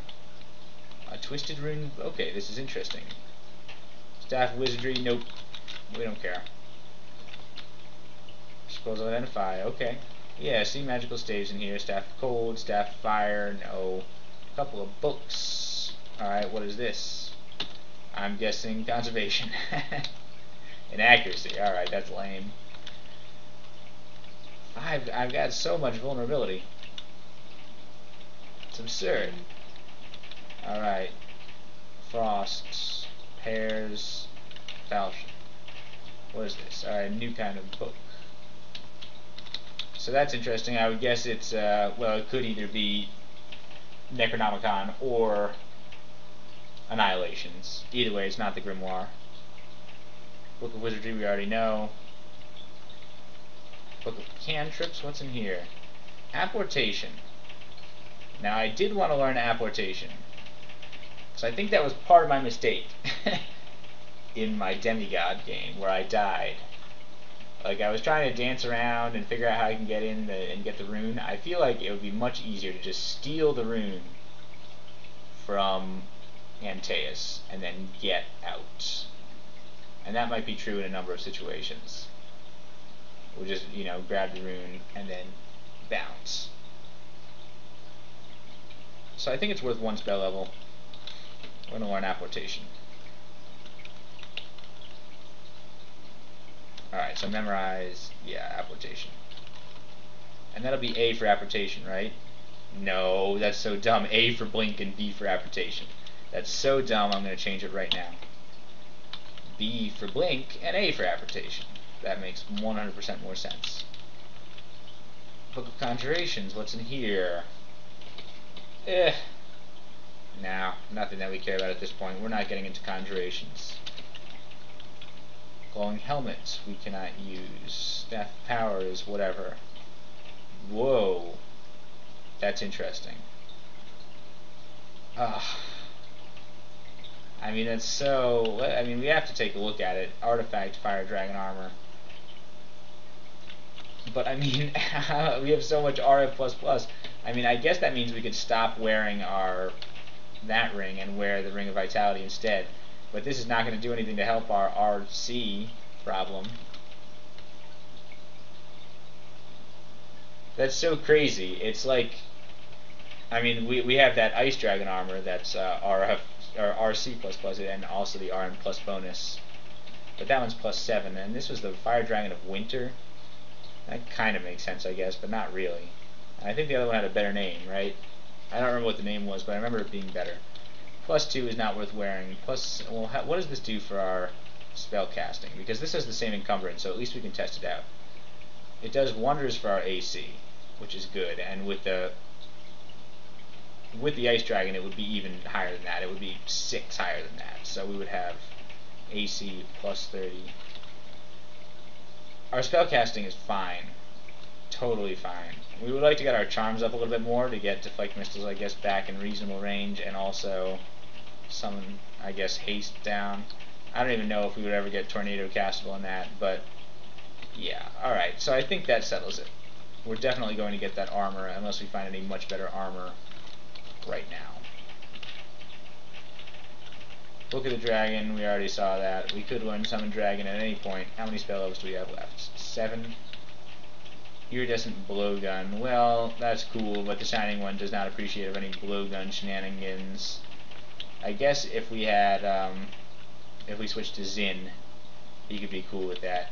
A Twisted Rune. Okay, this is interesting. Staff of Wizardry. Nope. We don't care. Suppose I'll identify. Okay. Yeah, see magical staves in here. Staff of Cold, Staff of Fire, no. A couple of books. Alright, what is this? I'm guessing Conservation. Inaccuracy. Alright, that's lame. I've got so much vulnerability. It's absurd. Alright. Frost. Pears. Falchion. What is this? Alright, new kind of book. So that's interesting. I would guess it's, well, it could either be Necronomicon or Annihilations. Either way, it's not the Grimoire. Book of Wizardry, we already know. Book of Cantrips, what's in here? Apportation. Now, I did want to learn Apportation. So I think that was part of my mistake in my Demigod game, where I died. Like, I was trying to dance around and figure out how I can get in and get the rune. I feel like it would be much easier to just steal the rune from Antaeus and then get out. And that might be true in a number of situations. We'll just, grab the rune and then bounce. So I think it's worth one spell level. We're going to learn Apportation. Alright, so memorize, yeah, Apportation. And that'll be A for Apportation, right? No, that's so dumb. A for Blink and B for Apportation. That's so dumb, I'm going to change it right now. B for Blink and A for Apportation. That makes 100% more sense. Book of Conjurations, what's in here? No, nothing that we care about at this point. We're not getting into Conjurations. Glowing Helmet, we cannot use. Staff Powers, whatever. Whoa. That's interesting. I mean, that's so... I mean, we have to take a look at it. Artifact, Fire Dragon Armor. But, I mean, we have so much RF++. I mean, I guess that means we could stop wearing that ring and wear the Ring of Vitality instead. But this is not going to do anything to help our RC problem. That's so crazy. It's like, I mean, we have that Ice Dragon armor that's RF or RC plus, and also the RM plus bonus. But that one's +7, and this was the Fire Dragon of Winter. That kind of makes sense, I guess, but not really. And I think the other one had a better name, right? I don't remember what the name was, but I remember it being better. +2 is not worth wearing. Plus, well, what does this do for our spell casting? Because this has the same encumbrance, so at least we can test it out. It does wonders for our AC, which is good, and with the Ice Dragon it would be even higher than that. It would be 6 higher than that, so we would have AC +30. Our spellcasting is fine. Totally fine. We would like to get our charms up a little bit more to get Deflect Missiles, I guess, back in reasonable range, and also summon, I guess, haste down. I don't even know if we would ever get Tornado castable in that, but yeah. Alright, so I think that settles it. We're definitely going to get that armor unless we find any much better armor right now. Book of the Dragon, we already saw that. We could learn Summon Dragon at any point. How many spell levels do we have left? 7. Iridescent Blowgun. Well, that's cool, but the Shining One does not appreciate of any blowgun shenanigans. I guess if we had, if we switched to Zin, he could be cool with that.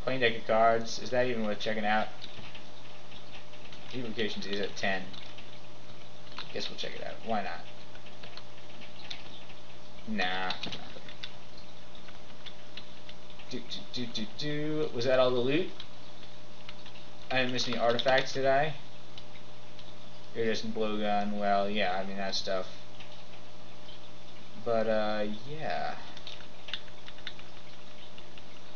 Plain deck of cards. Is that even worth checking out? Evocations is at 10. Guess we'll check it out. Why not? Nah. Was that all the loot? I didn't miss any artifacts, did I? Iridescent Blowgun. Well, yeah, I mean, that stuff. But, yeah.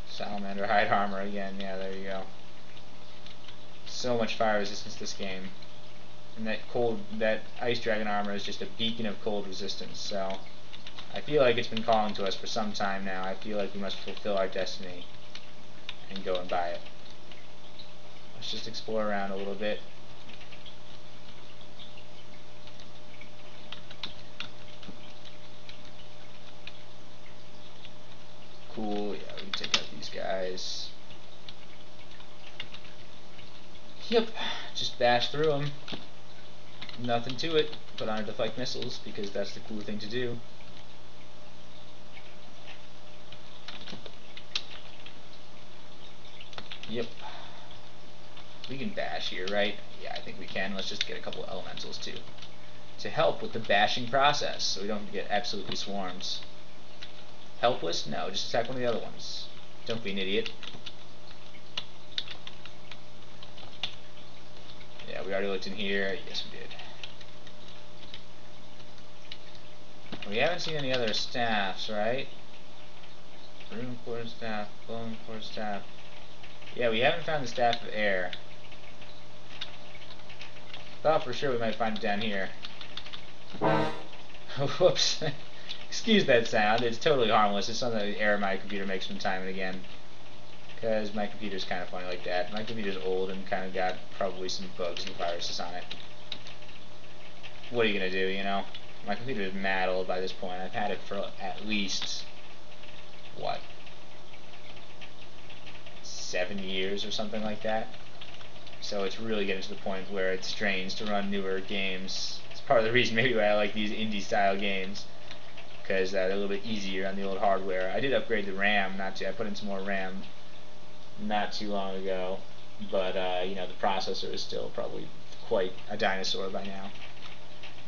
Salamander Hide Armor again. Yeah, there you go. So much fire resistance this game. And that Ice Dragon armor is just a beacon of cold resistance, so I feel like it's been calling to us for some time now. I feel like we must fulfill our destiny and go and buy it. Let's just explore around a little bit. Cool, yeah, we can take out these guys. Yep, just bash through them. Nothing to it. Put on Deflect Missiles because that's the cool thing to do. Yep. We can bash here, right? Yeah, I think we can. Let's just get a couple of elementals too, to help with the bashing process so we don't get absolutely swarms. Helpless? No, just attack one of the other ones. Don't be an idiot. Yeah, we already looked in here. Yes, we did. We haven't seen any other staffs, right? Rune Quarterstaff, Bone Quarterstaff. Yeah, we haven't found the Staff of Air. Thought for sure we might find it down here. Whoops. Excuse that sound. It's totally harmless. It's something the error my computer makes from time and again. Because my computer's kind of funny like that. My computer's old and kind of got probably some bugs and viruses on it. What are you going to do, you know? My computer is mad old by this point. I've had it for at least, what, 7 years or something like that. So it's really getting to the point where it strains to run newer games. It's part of the reason maybe why I like these indie style games, because they're a little bit easier on the old hardware. I did upgrade the RAM, I put in some more RAM not too long ago, but you know, the processor is still probably quite a dinosaur by now.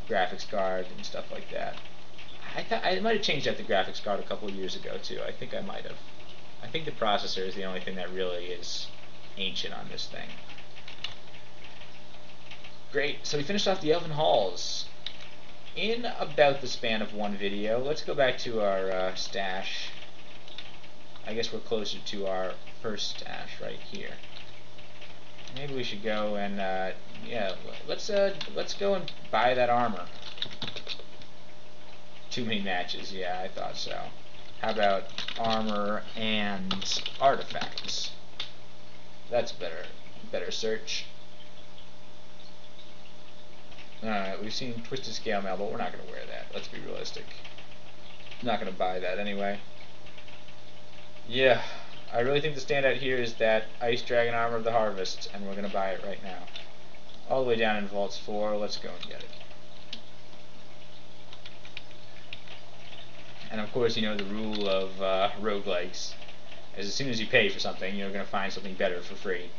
Graphics card and stuff like that. I might have changed out the graphics card a couple of years ago too. I think I might have. I think the processor is the only thing that really is ancient on this thing. Great, so we finished off the Elven Halls in about the span of one video. Let's go back to our stash. I guess we're closer to our first stash right here. Maybe we should go and yeah, let's go and buy that armor. Too many matches, yeah, I thought so. How about armor and artifacts? That's better search. Alright, we've seen Twisted Scale Mail, but we're not going to wear that. Let's be realistic. Not going to buy that anyway. Yeah, I really think the standout here is that Ice Dragon Armor of the Harvest, and we're going to buy it right now. All the way down in Vaults 4, let's go and get it. And of course, you know the rule of roguelikes, as soon as you pay for something, you're going to find something better for free.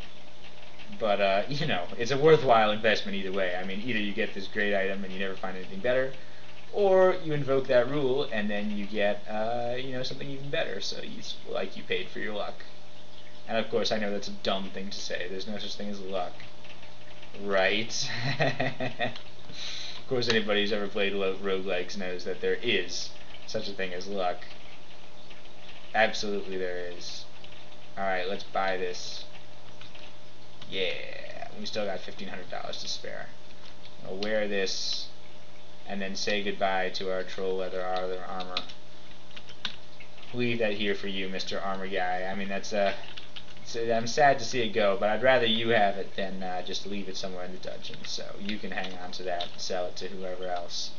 But, you know, it's a worthwhile investment either way. I mean, either you get this great item and you never find anything better, or you invoke that rule and then you get, you know, something even better, so you paid for your luck. And of course, I know that's a dumb thing to say. There's no such thing as luck. Right? Of course, anybody who's ever played roguelikes knows that there is such a thing as luck. Absolutely there is. Alright, let's buy this. Yeah, we still got $1,500 to spare. I'll wear this and then say goodbye to our troll leather armor. Leave that here for you, Mr. Armor Guy. I mean, I'm sad to see it go, but I'd rather you have it than just leave it somewhere in the dungeon. So you can hang on to that and sell it to whoever else.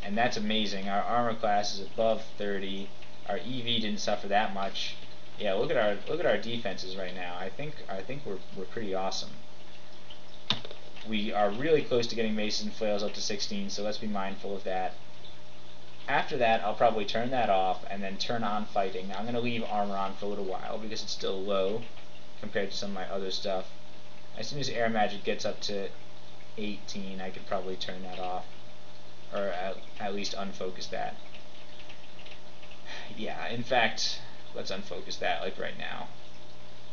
And that's amazing. Our armor class is above 30. Our EV didn't suffer that much. Yeah, look at our defenses right now. I think we're pretty awesome. We are really close to getting maces and flails up to 16, so let's be mindful of that. After that, I'll probably turn that off and then turn on fighting. I'm going to leave armor on for a little while because it's still low compared to some of my other stuff. As soon as air magic gets up to 18, I could probably turn that off, or at least unfocus that. Yeah, in fact, let's unfocus that, like right now.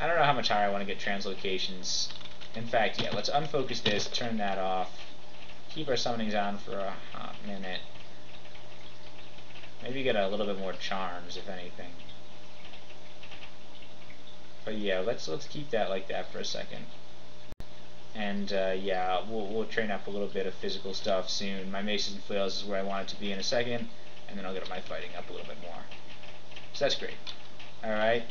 I don't know how much higher I want to get translocations. In fact, yeah, let's unfocus this, turn that off, keep our summonings on for a hot minute. Maybe get a little bit more charms, if anything. But yeah, let's keep that like that for a second. And yeah, we'll train up a little bit of physical stuff soon. My maces and flails is where I want it to be in a second, and then I'll get my fighting up a little bit more. So that's great. Alright,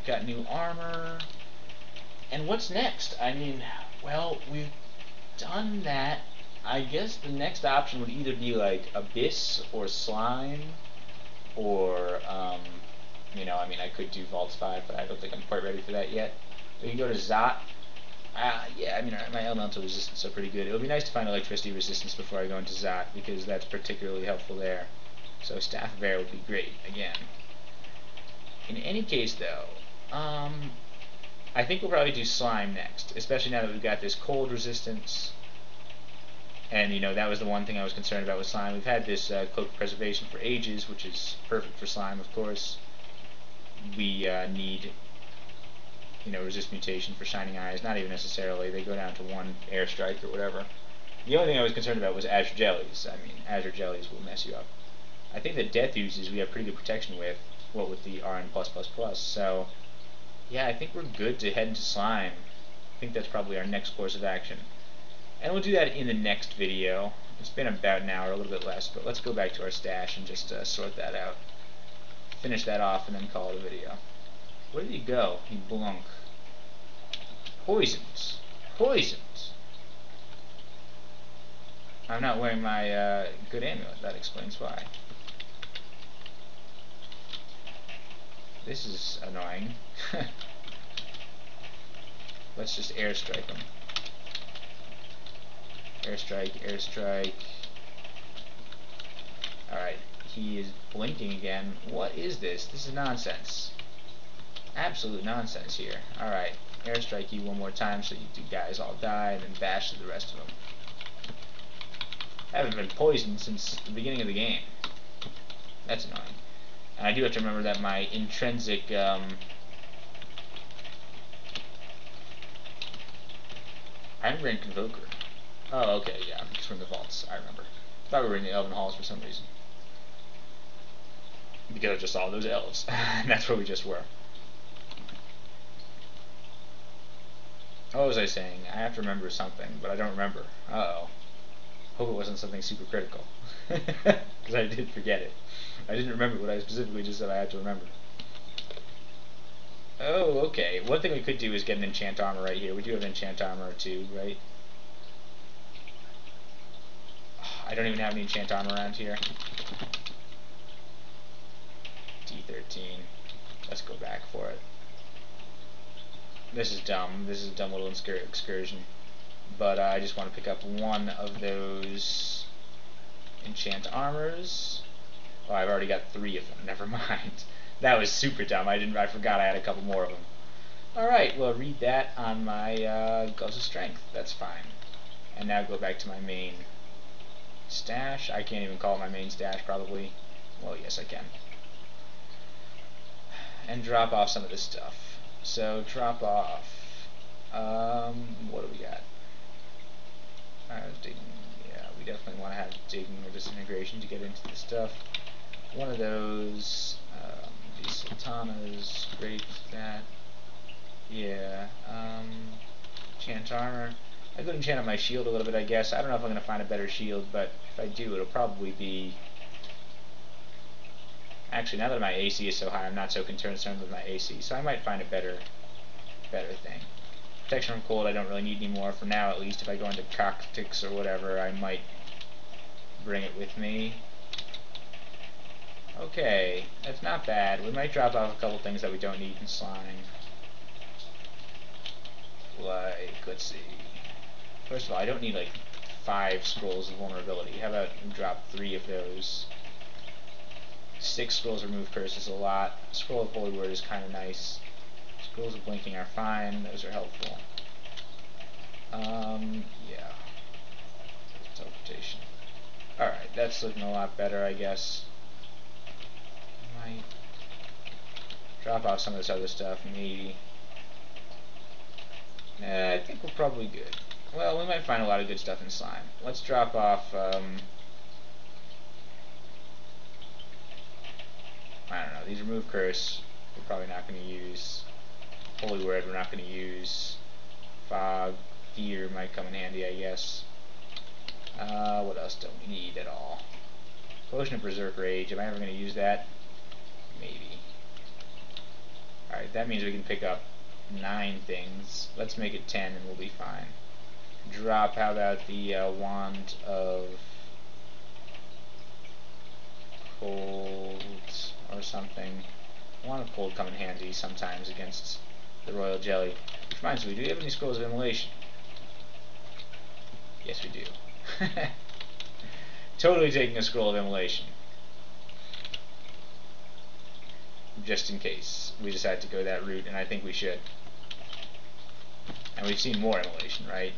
got new armor. And what's next? I mean, well, we've done that. I guess the next option would either be like Abyss or Slime, or, you know, I mean, I could do Vaults 5, but I don't think I'm quite ready for that yet. We can go to Zot. Yeah, I mean, my elemental resistance are pretty good. It would be nice to find electricity resistance before I go into Zot, because that's particularly helpful there. So Staff of Air would be great, again. In any case, though, I think we'll probably do Slime next, especially now that we've got this cold resistance. And, you know, that was the one thing I was concerned about with Slime. We've had this Cloak of Preservation for ages, which is perfect for Slime, of course. We need, you know, Resist Mutation for Shining Eyes. Not even necessarily. They go down to 1 Airstrike or whatever. The only thing I was concerned about was Azure Jellies. I mean, Azure Jellies will mess you up. I think that Death Uses we have pretty good protection with, what with the RN+++. So, yeah, I think we're good to head into Slime. I think that's probably our next course of action. And we'll do that in the next video. It's been about an hour, a little bit less, but let's go back to our stash and just sort that out. Finish that off and then call it a video. Where did he go? He blunk. Poisons. Poisons. I'm not wearing my good amulet. That explains why. This is annoying. Let's just airstrike him. Airstrike, airstrike. Alright, he is blinking again. What is this? This is nonsense. Absolute nonsense here. Alright, airstrike you one more time so you two guys all die, and then bash to the rest of them. I haven't been poisoned since the beginning of the game. That's annoying. And I do have to remember that my intrinsic Iron Brain Convoker. Oh, okay, yeah, because we're in the vaults, I remember. I thought we were in the Elven Halls for some reason. Because I just saw those elves. And that's where we just were. What was I saying? I have to remember something, but I don't remember. Uh-oh. Hope it wasn't something super critical. Because I did forget it. I didn't remember what I specifically just said I had to remember. Oh, okay. One thing we could do is get an enchant armor right here. We do have an enchant armor too, right? I don't even have any enchant armor around here. D13. Let's go back for it. This is dumb. This is a dumb little excursion. But I just want to pick up one of those enchant armors. Oh, I've already got 3 of them. Never mind. That was super dumb. I forgot I had a couple more of them. Alright, well, read that on my Gloves of Strength. That's fine. And now go back to my main stash. I can't even call it my main stash, probably. Well, yes, I can. And drop off some of this stuff. So, drop off. What do we got? Digging. Yeah, we definitely want to have digging or disintegration to get into the stuff. One of those. These sultanas. Great. That. Yeah. Enchant armor. I could enchant on my shield a little bit, I guess. I don't know if I'm going to find a better shield, but if I do, it'll probably be... Actually, now that my AC is so high, I'm not so concerned with my AC, so I might find a better thing. Protection from cold I don't really need anymore, for now at least. If I go into Cocktix or whatever, I might bring it with me. Okay, that's not bad. We might drop off a couple things that we don't need in slime. Like, let's see. First of all, I don't need like 5 scrolls of vulnerability. How about we drop 3 of those? 6 scrolls of remove curse is a lot. Scroll of holy word is kind of nice. Scrolls of blinking are fine. Those are helpful. Yeah. Teleportation. Alright, that's looking a lot better, I guess. Might drop off some of this other stuff, maybe. I think we're probably good. Well, we might find a lot of good stuff in slime. Let's drop off, I don't know, these remove curse we're probably not going to use. Holy word we're not going to use. Fog, fear might come in handy, I guess. What else don't we need at all? Potion of Berserk Rage, am I ever going to use that? Maybe. Alright, that means we can pick up 9 things. Let's make it 10 and we'll be fine. Drop, how about the Wand of Cold or something. Wand of Cold come in handy sometimes against the Royal Jelly. Which reminds me, do we have any Scrolls of Immolation? Yes, we do. Totally taking a Scroll of Immolation. Just in case we decide to go that route, and I think we should. And we've seen more Immolation, right?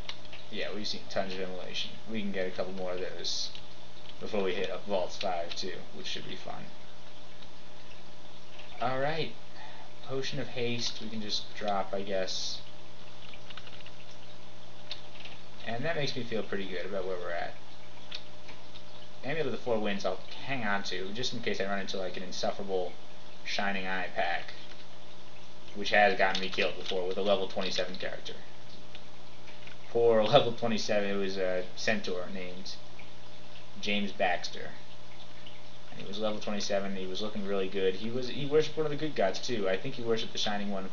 Yeah, we've seen tons of Immolation. We can get a couple more of those before we hit up Vaults 5 too, which should be fun. Alright. Potion of Haste we can just drop, I guess. And that makes me feel pretty good about where we're at. Amulet of the Four Winds I'll hang on to, just in case I run into like an insufferable Shining Eye pack, which has gotten me killed before with a level 27 character. For level 27, it was a centaur named James Baxter, and he was level 27. He was looking really good. He worshipped one of the good gods too. I think he worshipped the Shining One.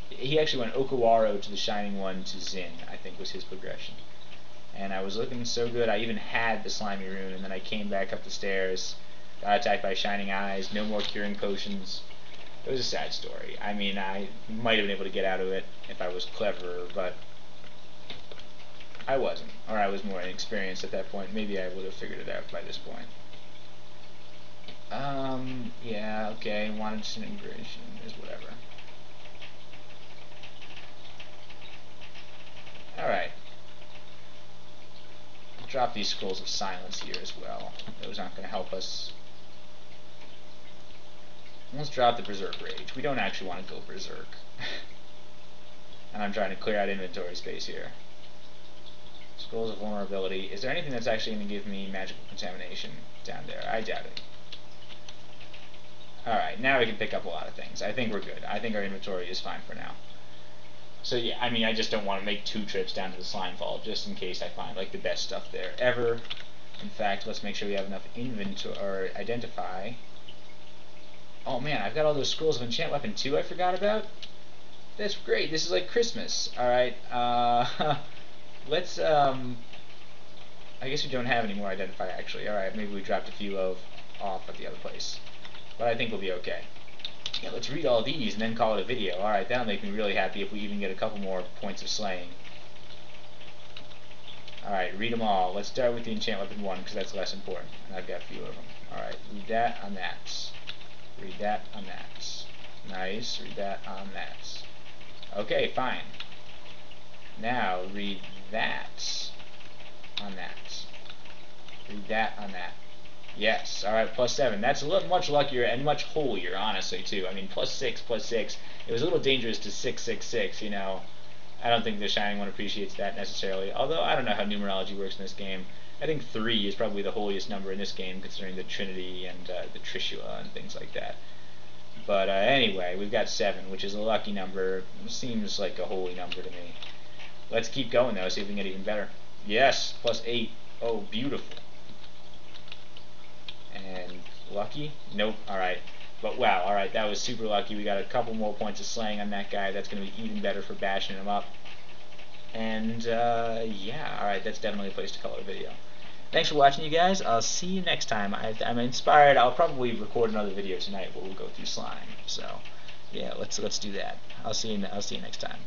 He actually went Okawaro to the Shining One to Zin, I think was his progression. And I was looking so good. I even had the slimy rune, and then I came back up the stairs, got attacked by Shining Eyes, no more curing potions. It was a sad story. I mean, I might have been able to get out of it if I was cleverer, but I wasn't. Or I was more inexperienced at that point. Maybe I would have figured it out by this point. Yeah, okay, wanted disintegration is whatever. Alright. I'll drop these Scrolls of Silence here as well. Those aren't going to help us. Let's drop the Berserk Rage. We don't actually want to go Berserk. And I'm trying to clear out inventory space here. Scrolls of Vulnerability. Is there anything that's actually going to give me magical contamination down there? I doubt it. Alright, now we can pick up a lot of things. I think we're good. I think our inventory is fine for now. So yeah, I mean, I just don't want to make 2 trips down to the Slime Vault, just in case I find like the best stuff there ever. In fact, let's make sure we have enough inventory, or identify. Oh man, I've got all those Scrolls of Enchant Weapon too I forgot about. That's great, this is like Christmas. Alright, let's I guess we don't have any more identify actually. Alright, maybe we dropped a few off at the other place. But I think we'll be okay. Yeah, let's read all these and then call it a video. Alright, that'll make me really happy if we even get a couple more points of slaying. Alright, read them all. Let's start with the enchant weapon 1 because that's less important. And I've got a few of them. Alright, read that on that. Read that on that. Nice, read that on that. Okay, fine. Now read that on that. Read that on that. Yes, alright, +7. That's a little much luckier and much holier, honestly, too. I mean, +6, +6. It was a little dangerous to 666, you know. I don't think the Shining One appreciates that necessarily. Although, I don't know how numerology works in this game. I think 3 is probably the holiest number in this game, considering the Trinity and the Trishula and things like that. But anyway, we've got 7, which is a lucky number. It seems like a holy number to me. Let's keep going, though, see if we can get even better. Yes, +8. Oh, beautiful. And lucky? Nope. Alright. But wow, alright, that was super lucky. We got a couple more points of slaying on that guy. That's going to be even better for bashing him up. And, yeah, alright, that's definitely a place to call it a video. Thanks for watching, you guys. I'll see you next time. I'm inspired. I'll probably record another video tonight where we'll go through slime. So, yeah, let's do that. I'll see you next time.